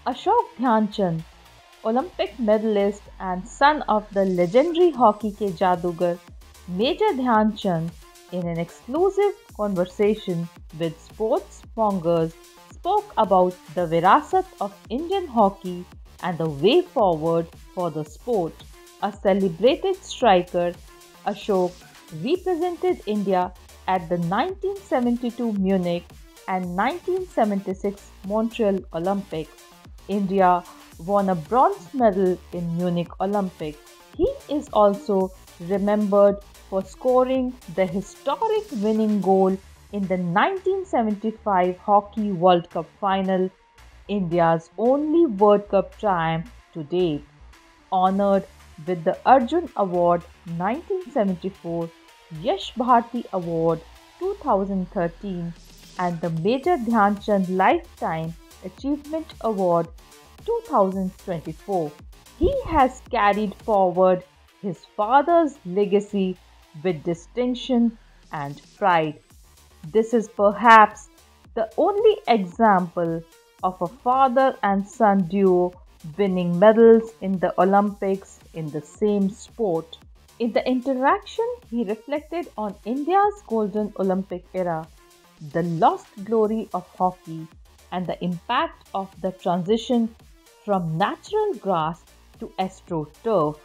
Ashok Dhyanchand, Olympic medalist and son of the legendary hockey ke jadugar Major Dhyanchand, in an exclusive conversation with sports mongers, spoke about the virasat of Indian hockey and the way forward for the sport. A celebrated striker, Ashok represented India at the 1972 Munich and 1976 Montreal Olympics. India won a bronze medal in Munich Olympics. He is also remembered for scoring the historic winning goal in the 1975 Hockey World Cup final, India's only World Cup triumph to date. Honored with the Arjun Award 1974, Yash Bharti Award 2013 and the Major Dhyanchand Lifetime Achievement Award 2024. He has carried forward his father's legacy with distinction and pride. This is perhaps the only example of a father and son duo winning medals in the Olympics in the same sport. In the interaction, he reflected on India's golden Olympic era, the lost glory of hockey, and the impact of the transition from natural grass to AstroTurf,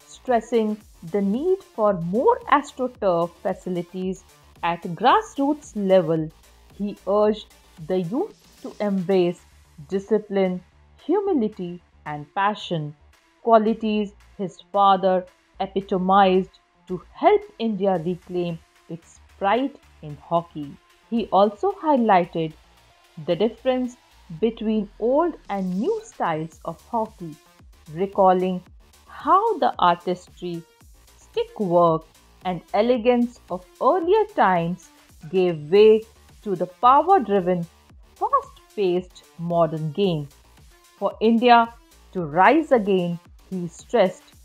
stressing the need for more AstroTurf facilities at grassroots level. He urged the youth to embrace discipline, humility, and passion, qualities his father epitomized to help India reclaim its pride in hockey. He also highlighted the difference between old and new styles of hockey, recalling how the artistry, stick work, and elegance of earlier times gave way to the power-driven, fast-paced modern game. For India to rise again, he stressed,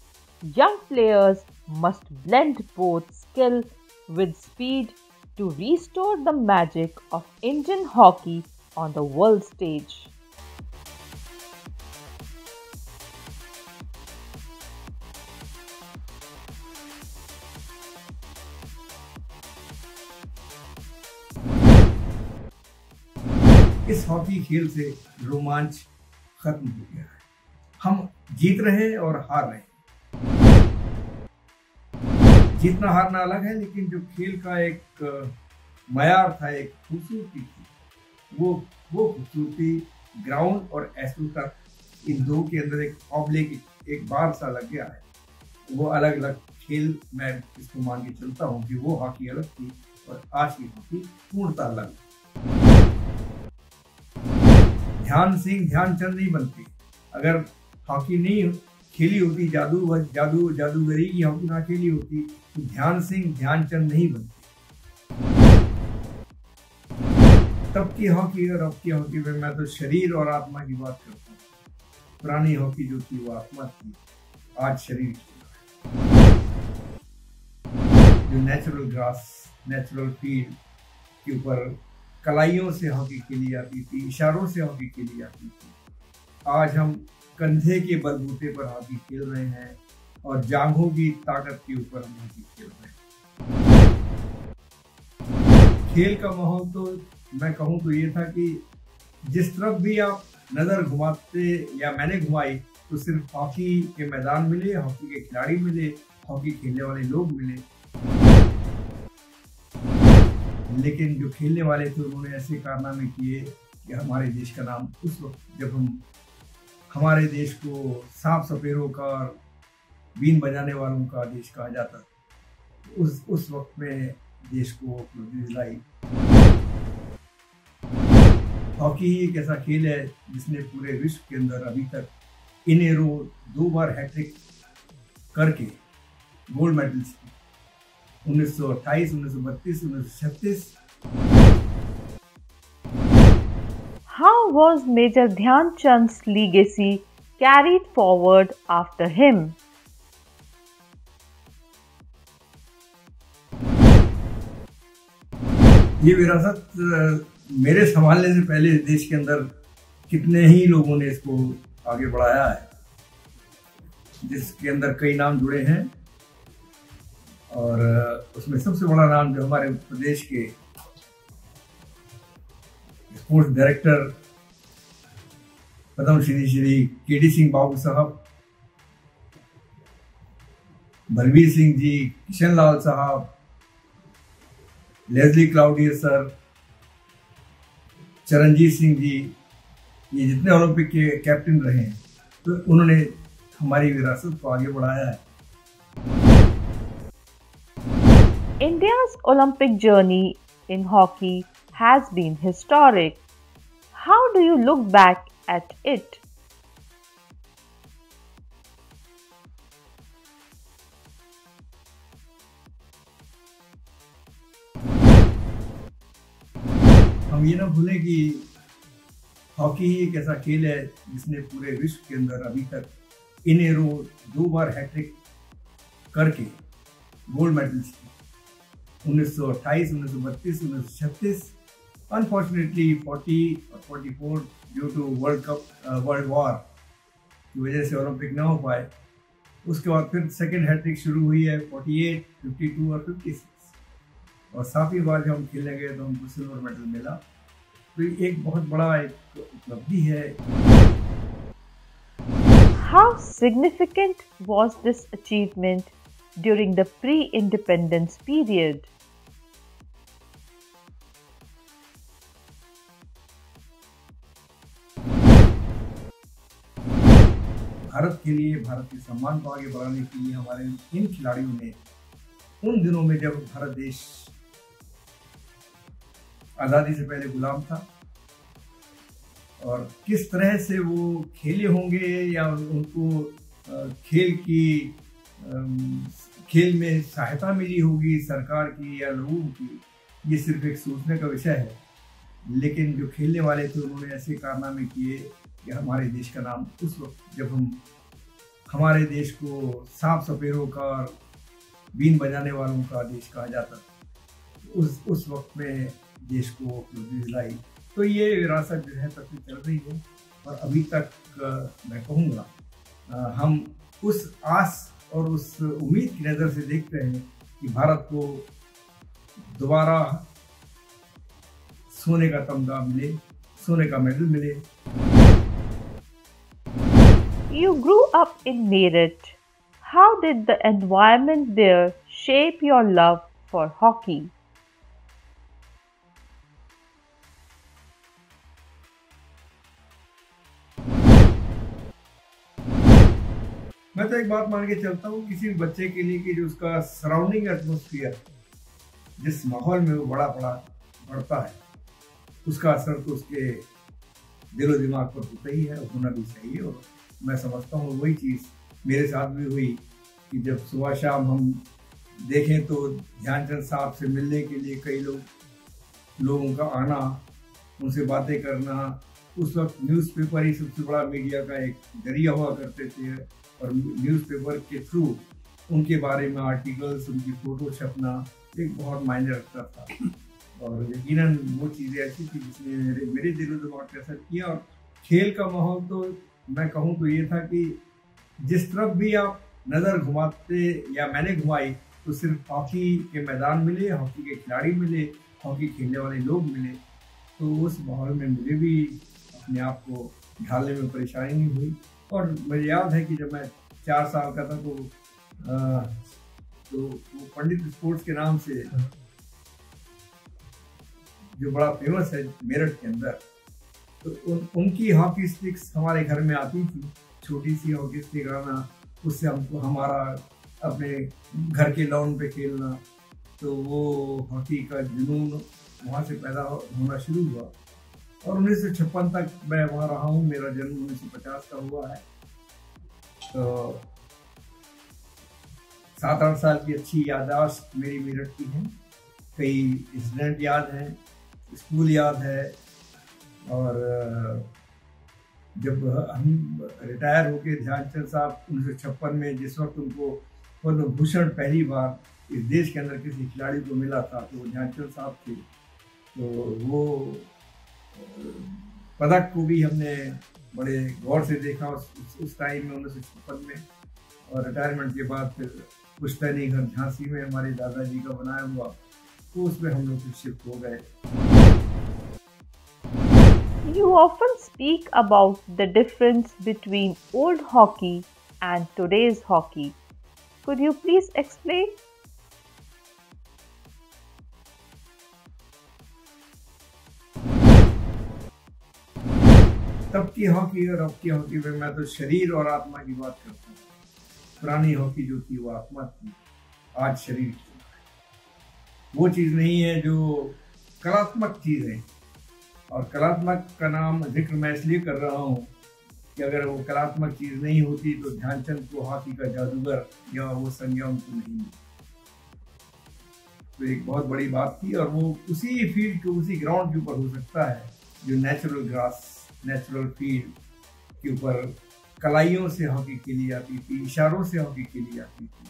young players must blend both skill with speed to restore the magic of Indian hockey on the world stage. इस hockey खेल से रोमांच खत्म हो गया है। हम जीत रहे हैं और हार रहे हैं। जीतना हारना अलग है, लेकिन जो खेल का एक मयार था, एक खूबसूरती थी, वो खूबसूरती ग्राउंड और एस्ट्रोटर्फ इन दो के अंदर एक ऑब्लिक एक बार सा लग गया है। वो अलग अलग खेल, मैं इसको मान के चलता हूँ कि वो हॉकी अलग थी और आज की हॉकी पूर्णतः अलग। ध्यानचंद नहीं बनते अगर हॉकी नहीं खेली होती, जादूगरी की हॉकी ना खेली होती तो ध्यानचंद नहीं बनते। तब की हॉकी और अब की हॉकी में मैं तो शरीर और आत्मा की बात करता हूँ। पुरानी हॉकी जो थी वो आत्मा थी, आज शरीर जो नेचुरल ग्रास, नेचुरल फील्ड के ऊपर कलाइयों से हॉकी खेली जाती थी, इशारों से हॉकी खेली जाती थी। आज हम कंधे के बलबूते पर हॉकी खेल रहे हैं और जांघों की ताकत के ऊपर हम हॉकी खेल रहे हैं। खेल का माहौल तो मैं कहूँ तो ये था कि जिस तरफ भी आप नजर घुमाते या मैंने घुमाई तो सिर्फ हॉकी के मैदान मिले, हॉकी के खिलाड़ी मिले, हॉकी खेलने वाले लोग मिले। लेकिन जो खेलने वाले थे उन्होंने ऐसे कारनामे किए कि हमारे देश का नाम उस वक्त जब हमारे देश को सांप सपेरों का और बीन बजाने वालों का देश कहा जाता था, उस वक्त में देश को दिलाई। हॉकी एक ऐसा खेल है जिसने पूरे विश्व के अंदर अभी तक इन ए रो 2 बार हैट्रिक करके gold medals 1928, 1932, 1936। How was Major Dhyanchand's legacy carried forward after him? ये विरासत मेरे संभालने से पहले देश के अंदर कितने ही लोगों ने इसको आगे बढ़ाया है, जिसके अंदर कई नाम जुड़े हैं। और उसमें सबसे बड़ा नाम जो हमारे प्रदेश के sports director Padmashri Shri K D Singh Babu Sahab, Balbir Singh ji, Kishan Lal Sahab, Leslie Claudius sir, Charanjit Singh ji, ये जितने ओलंपिक के कैप्टन रहे हैं, तो उन्होंने हमारी विरासत को आगे बढ़ाया है। India's Olympic journey in hockey has been historic. How do you look back at it? हम ये ना भूलें कि हॉकी ही एक ऐसा खेल है जिसने पूरे विश्व के अंदर अभी तक इन ए रो 2 बार हैट्रिक करके गोल्ड मेडल्स 1928, 1932, 1936, अनफॉर्चुनेटली 40 और 44 ड्यू टू वर्ल्ड वॉर की वजह से ओलंपिक ना हो पाए। उसके बाद फिर सेकेंड हैट्रिक शुरू हुई है 48, 52 और 56, और 7वीं बार जब हम खेलने गए तो हमको सिल्वर मेडल मिला। तो एक बहुत बड़ा एक उपलब्धि है। How significant was this achievement during the pre-independence period? Bharat के लिए, भारत के सम्मान को आगे बढ़ाने के लिए हमारे इन खिलाड़ियों ने उन दिनों में जब भारत देश आज़ादी से पहले गुलाम था, और किस तरह से वो खेले होंगे या उनको खेल में सहायता मिली होगी सरकार की या लोगों की, ये सिर्फ एक सोचने का विषय है। लेकिन जो खेलने वाले थे उन्होंने ऐसे कारनामे किए कि हमारे देश का नाम उस वक्त, जब हमारे देश को सांप सपेरों का, बीन बजाने वालों का देश कहा जाता, उस वक्त में देश को उपलब्धि दिलाई। तो ये विरासत जो है तब से चल रही है, और अभी तक मैं कहूँगा हम उस आस और उस उम्मीद की नज़र से देखते हैं कि भारत को दोबारा सोने का तमगा मिले, सोने का मेडल मिले। You grew up in Meerut. How did the environment there shape your love for hockey? मैं तो एक बात मान के चलता हूँ किसी भी बच्चे के लिए कि जो उसका सराउंडिंग एटमॉस्फेयर, जिस माहौल में वो बढ़ता है, उसका असर तो उसके दिलो दिमाग पर होता ही है, होना भी चाहिए। और मैं समझता हूँ वही चीज़ मेरे साथ भी हुई कि जब सुबह शाम हम देखें तो ध्यानचंद साहब से मिलने के लिए कई लोगों का आना, उनसे बातें करना। उस वक्त न्यूज़पेपर ही सबसे बड़ा मीडिया का एक जरिया हुआ करते थे, और न्यूज़पेपर के थ्रू उनके बारे में आर्टिकल्स, उनकी फ़ोटो छपना एक बहुत मायने रखता था। और यकीनन वो चीज़ें ऐसी थी जिसने मेरे दिलो दिमाग पे असर किया। और खेल का माहौल तो मैं कहूँ तो ये था कि जिस तरफ भी आप नज़र घुमाते या मैंने घुमाई, तो सिर्फ हॉकी के मैदान मिले, हॉकी के खिलाड़ी मिले, हॉकी खेलने वाले लोग मिले। तो उस माहौल में मुझे भी अपने आप को ढालने में परेशानी नहीं हुई। और मुझे याद है कि जब मैं 4 साल का था तो वो पंडित स्पोर्ट्स के नाम से जो बड़ा फेमस है मेरठ के अंदर, तो उनकी हॉकी स्टिक्स हमारे घर में आती थी, छोटी सी हॉकी स्टिक आना, उससे हमको हमारा अपने घर के लॉन पे खेलना। तो वो हॉकी का जुनून वहाँ से पैदा होना शुरू हुआ। और 1956 तक मैं वहाँ रहा हूँ, मेरा जन्म 1950 का हुआ है। तो 7-8 साल की अच्छी याददाश्त मेरी मेरठ की है, कई इंसिडेंट याद हैं, स्कूल याद है। और जब हम रिटायर होके ध्यानचंद साहब 1956 में, जिस वक्त उनको पद्म भूषण पहली बार इस देश के अंदर किसी खिलाड़ी को मिला था, तो वो ध्यानचंद साहब थे। तो वो पदक को भी हमने बड़े गौर से देखा उस टाइम में 1956 में, और रिटायरमेंट के बाद फिर पुश्तैनी घर झांसी में हमारे दादाजी का बनाया हुआ, तो उसमें हम लोग फिर शिफ्ट हो गए। You often speak about the difference between old hockey and today's hockey. Could you please explain? तब की हॉकी और अब की हॉकी में मैं तो शरीर और आत्मा की बात करता हूँ। पुरानी हॉकी जो थी वो आत्मा थी, आज शरीर की वो चीज़ नहीं है जो कलात्मक चीज़ है। और कलात्मक का नाम जिक्र मैं इसलिए कर रहा हूँ कि अगर वो कलात्मक चीज़ नहीं होती तो ध्यानचंद को हॉकी का जादूगर या वो संज्ञा उनको नहीं मिलती। तो एक बहुत बड़ी बात थी, और वो उसी फील्ड के उसी ग्राउंड के ऊपर हो सकता है जो नेचुरल ग्रास, नेचुरल फील्ड के ऊपर कलाइयों से हॉकी खेली जाती थी, इशारों से हॉकी खेली जाती थी।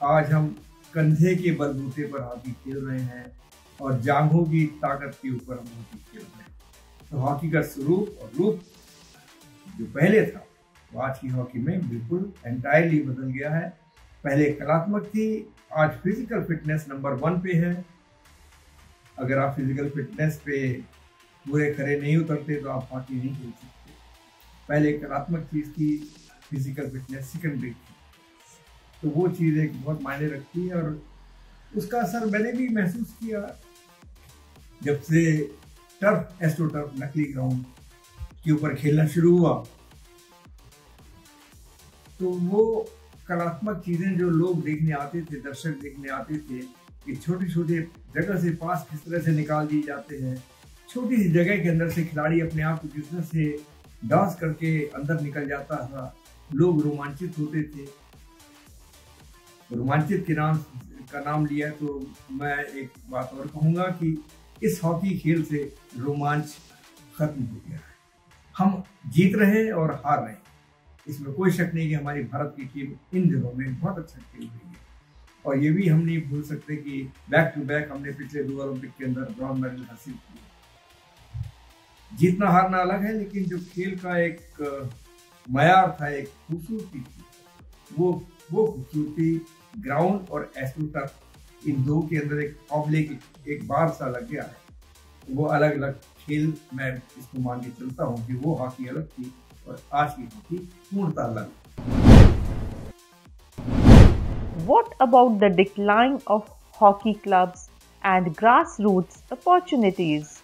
आज हम कंधे के बलबूते पर हॉकी खेल रहे हैं और जांघों की ताकत के ऊपर हम हॉकी खेल रहे हैं। तो हॉकी का स्वरूप और रूप जो पहले था वो आज की हॉकी में बिल्कुल एंटायरली बदल गया है। पहले कलात्मक थी, आज फिजिकल फिटनेस नंबर 1 पे है। अगर आप फिजिकल फिटनेस पे पूरे खरे नहीं उतरते तो आप हॉकी नहीं खेल सकते। पहले कलात्मक चीज़ थी, फिजिकल फिटनेस सेकेंडरी थी। तो वो चीज़ एक बहुत मायने रखती है, और उसका असर मैंने भी महसूस किया जब से टर्फ, एस्ट्रो टर्फ, नकली ग्राउंड के ऊपर खेलना शुरू हुआ। तो वो कलात्मक चीज़ें जो लोग देखने आते थे, दर्शक देखने आते थे कि छोटे छोटे जगह से पास किस तरह से निकाल दिए जाते हैं, छोटी सी जगह के अंदर से खिलाड़ी अपने आप को किस तरह से डांस करके अंदर निकल जाता था, लोग रोमांचित होते थे। रोमांचित के नाम का नाम लिया तो मैं एक बात और कहूँगा कि इस हॉकी खेल से रोमांच खत्म हो गया है। हम जीत रहे हैं और हार रहे हैं, इसमें कोई शक नहीं कि हमारी भारत की टीम इन दिनों में बहुत अच्छा खेल रही है। और ये भी हम नहीं भूल सकते कि बैक टू बैक हमने पिछले 2 ओलंपिक के अंदर ब्रॉन्ज मेडल हासिल किए। जीतना हारना अलग है, लेकिन जो खेल का एक मयार था, एक खूबसूरती थी, वो खूबसूरती ग्राउंड और एस्ट्रो टर्फ, इन दो के अंदर एक ऑब्लिक एक बार सा लग गया है। वो अलग अलग खेल, मैं इसको मान के चलता हूँ कि वो हॉकी अलग थी और आज की हॉकी पूर्णतः अलग। What about the decline of hockey clubs and grassroots opportunities?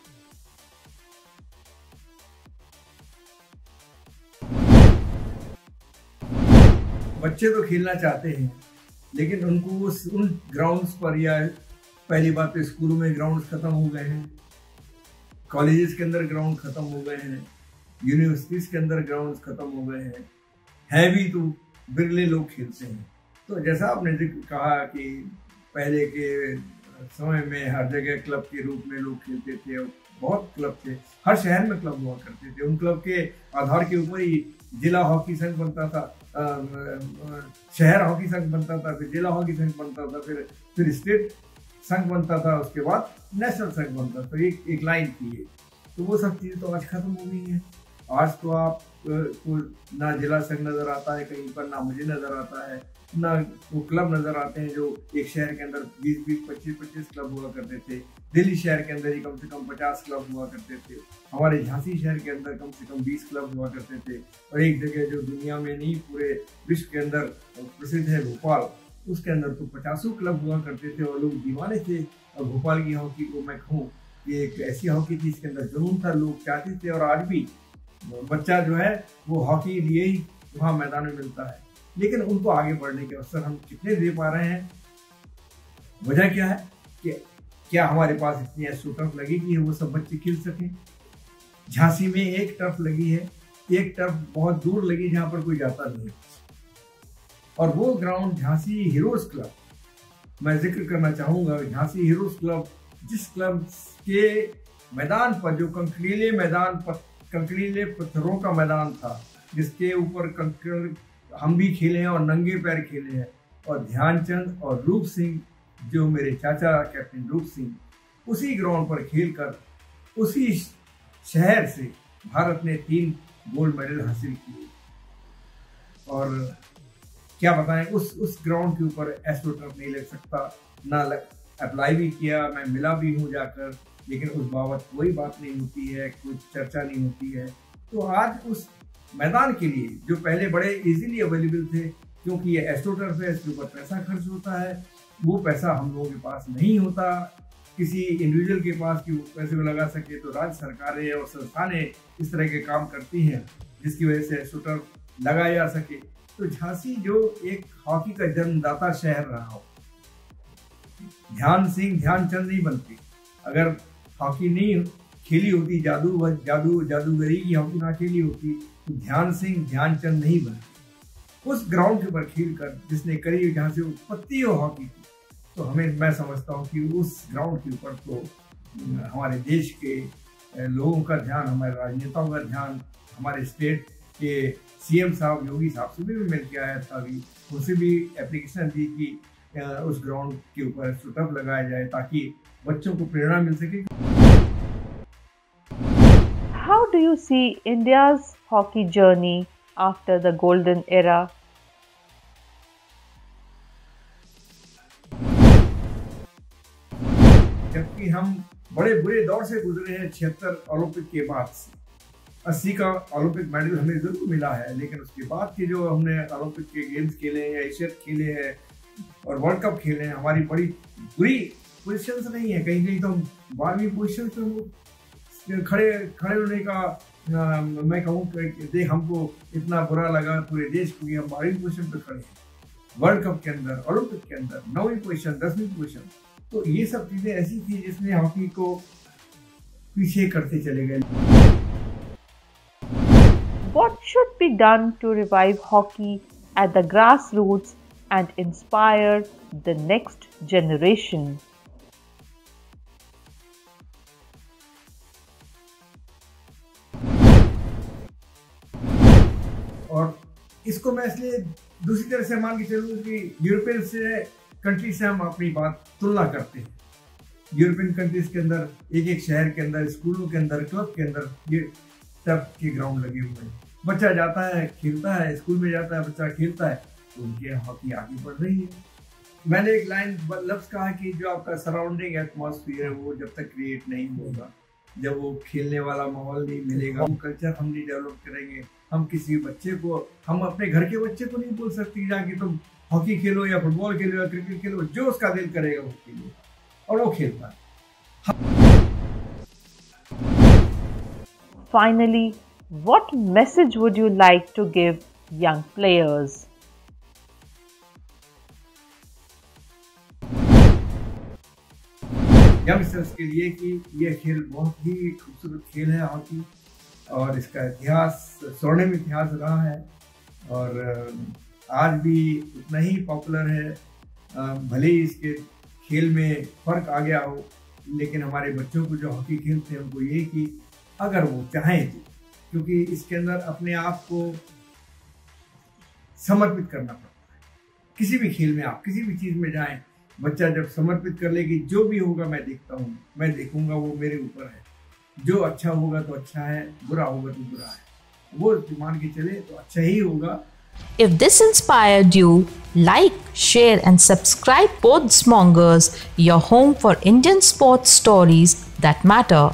बच्चे तो खेलना चाहते हैं, लेकिन उनको उन ग्राउंड्स पर, या पहली बात तो स्कूलों में ग्राउंड्स खत्म हो गए हैं, कॉलेजेस के अंदर ग्राउंड खत्म हो गए हैं, यूनिवर्सिटीज के अंदर ग्राउंड्स खत्म हो गए हैं भी तो बिरले लोग खेलते हैं। तो जैसा आपने जिक्र कहा कि पहले के समय में हर जगह क्लब के रूप में लोग खेलते थे, और बहुत क्लब थे, हर शहर में क्लब हुआ करते थे। उन क्लब के आधार के ऊपर ही जिला हॉकी संघ बनता था, शहर हॉकी संघ बनता था, फिर जिला हॉकी संघ बनता था, फिर स्टेट संघ बनता था, उसके बाद नेशनल संघ बनता था। एक लाइन थी ये। तो वो सब चीज़ें तो आज खत्म हो गई हैं। आज तो आप को ना जिला संघ नजर आता है कहीं पर, ना मुझे नजर आता है, ना वो क्लब नजर आते हैं जो एक शहर के अंदर 20-20, 25-25 क्लब हुआ करते थे। दिल्ली शहर के अंदर ही कम से कम 50 क्लब हुआ करते थे। हमारे झांसी शहर के अंदर कम से कम 20 क्लब हुआ करते थे। और एक जगह जो दुनिया में नहीं पूरे विश्व के अंदर प्रसिद्ध है, भोपाल, उसके अंदर तो 50 क्लब हुआ करते थे और लोग दीवाने थे। और भोपाल की हॉकी को मैं कहूँ कि एक ऐसी हॉकी थी जिसके अंदर जुनून था, लोग चाहते थे, और आज भी बच्चा जो है वो हॉकी लिए ही वहाँ मैदान में मिलता है। लेकिन उनको आगे बढ़ने के अवसर हम कितने दे पा रहे हैं? वजह क्या है कि क्या हमारे पास इतनी एस्ट्रो टर्फ लगी कि वो सब बच्चे खेल सकें? झांसी में एक टर्फ लगी है, एक टर्फ बहुत दूर लगी जहाँ पर कोई जाता नहीं, और वो ग्राउंड झांसी हीरोज क्लब, मैं जिक्र करना चाहूँगा। झांसी हीरोज क्लब, जिस क्लब के मैदान पर जो कंकरीले पत्थरों का मैदान था, जिसके ऊपर कंकड़ हम भी खेले हैं और नंगे पैर खेले हैं, और ध्यानचंद और रूप सिंह, जो मेरे चाचा कैप्टन रूप सिंह, उसी ग्राउंड पर खेलकर उसी शहर से भारत ने 3 गोल्ड मेडल हासिल किए। और क्या बताएं, उस ग्राउंड के ऊपर एस्ट्रोटर्फ नहीं लग सकता, ना अप्लाई भी किया, मैं मिला भी हूँ जाकर, लेकिन उस बाबत कोई बात नहीं होती है, कुछ चर्चा नहीं होती है। तो आज उस मैदान के लिए जो पहले बड़े इजीली अवेलेबल थे, क्योंकि ये एस्ट्रोटर्फ है, इसके ऊपर पैसा खर्च होता है, वो पैसा हम लोगों के पास नहीं होता किसी इंडिविजुअल के पास कि वो पैसे को लगा सके। तो राज्य सरकारें और संस्थानें इस तरह के काम करती हैं जिसकी वजह से एस्ट्रोटर्फ लगाया जा सके। तो झांसी जो एक हॉकी का जन्मदाता शहर रहा हो, ध्यानचंद नहीं बनती अगर हॉकी नहीं खेली होती, जादूगरी की हॉकी ना खेली होती तो ध्यानचंद नहीं बनती। उस ग्राउंड के ऊपर खेलकर जिसने करी, जहाँ से उत्पत्ति हो हॉकी की, तो मैं समझता हूँ कि उस ग्राउंड के ऊपर तो हमारे देश के लोगों का ध्यान, हमारे राजनेताओं का ध्यान, हमारे स्टेट के सीएम साहब, योगी साहब से भी मिल के आया था, अभी उनसे भी एप्लीकेशन दी कि उस ग्राउंड के ऊपर एस्ट्रोटर्फ लगाया जाए ताकि बच्चों को प्रेरणा मिल सके। How do you see India's hockey journey after the golden era? जबकि हम बड़े बुरे दौर से गुजरे हैं 76 ओलंपिक के बाद से। 80 का ओलंपिक मेडल हमें जरूर मिला है, लेकिन उसके बाद के जो हमने ओलंपिक के गेम्स खेले हैं या एशियन खेले हैं और वर्ल्ड कप खेले हैं, हमारी बड़ी बुरी पोजीशन नहीं है। कहीं तो 12वीं पोजीशन से खड़े होने का मैं कहूँ देख हमको इतना बुरा लगा पूरे देश को कि हम 12वीं पोजीशन पे खड़े हैं। वर्ल्ड कप के अंदर, ओलंपिक के अंदर 9वीं पोजीशन, 10वीं पोजीशन, तो ये सब चीजें ऐसी थी जिसने हॉकी को पीछे करते चले गए। What should be done to revive hockey at the grassroots and inspire the next generation? और इसको मैं इसलिए दूसरी तरह से मान के चलूँ कि यूरोपियन से कंट्री से हम अपनी बात तुलना करते हैं। यूरोपियन कंट्रीज के अंदर एक शहर के अंदर, स्कूलों के अंदर, क्लब के अंदर ये टर्फ के ग्राउंड लगे हुए हैं। बच्चा जाता है, खेलता है, स्कूल में जाता है, बच्चा खेलता है, तो उनकी हॉकी आगे बढ़ रही है। मैंने एक लाइन लफ्ज कहा कि जो आपका सराउंडिंग एटमॉस्फेयर है वो जब तक क्रिएट नहीं होगा, जब वो खेलने वाला माहौल नहीं मिलेगा, वो कल्चर हम नहीं डेवलप करेंगे, हम किसी बच्चे को, हम अपने घर के बच्चे को नहीं बोल सकते जाके तुम हॉकी खेलो या फुटबॉल खेलो या क्रिकेट खेलो, जो उसका दिल करेगा वो खेलेगा और वो खेलता है। Finally, what message would you like to give young players? Youngsters के लिए कि यह खेल बहुत ही खूबसूरत खेल है हॉकी, और इसका इतिहास स्वर्णिम इतिहास रहा है और आज भी उतना ही पॉपुलर है। भले ही इसके खेल में फर्क आ गया हो, लेकिन हमारे बच्चों को जो हॉकी खेलते हैं उनको ये कि अगर वो चाहें तो, क्योंकि इसके अंदर अपने आप को समर्पित करना पड़ता है। किसी भी खेल में आप किसी भी चीज़ में जाएं, बच्चा जब समर्पित कर लेगी, जो भी होगा मैं देखूंगा, वो मेरे ऊपर है, जो अच्छा होगा तो अच्छा है, बुरा होगा तो बुरा है, वो मान के चले तो अच्छा ही होगा। If this inspired you, like, share and subscribe Podsmongers, your home for Indian sports stories that matter.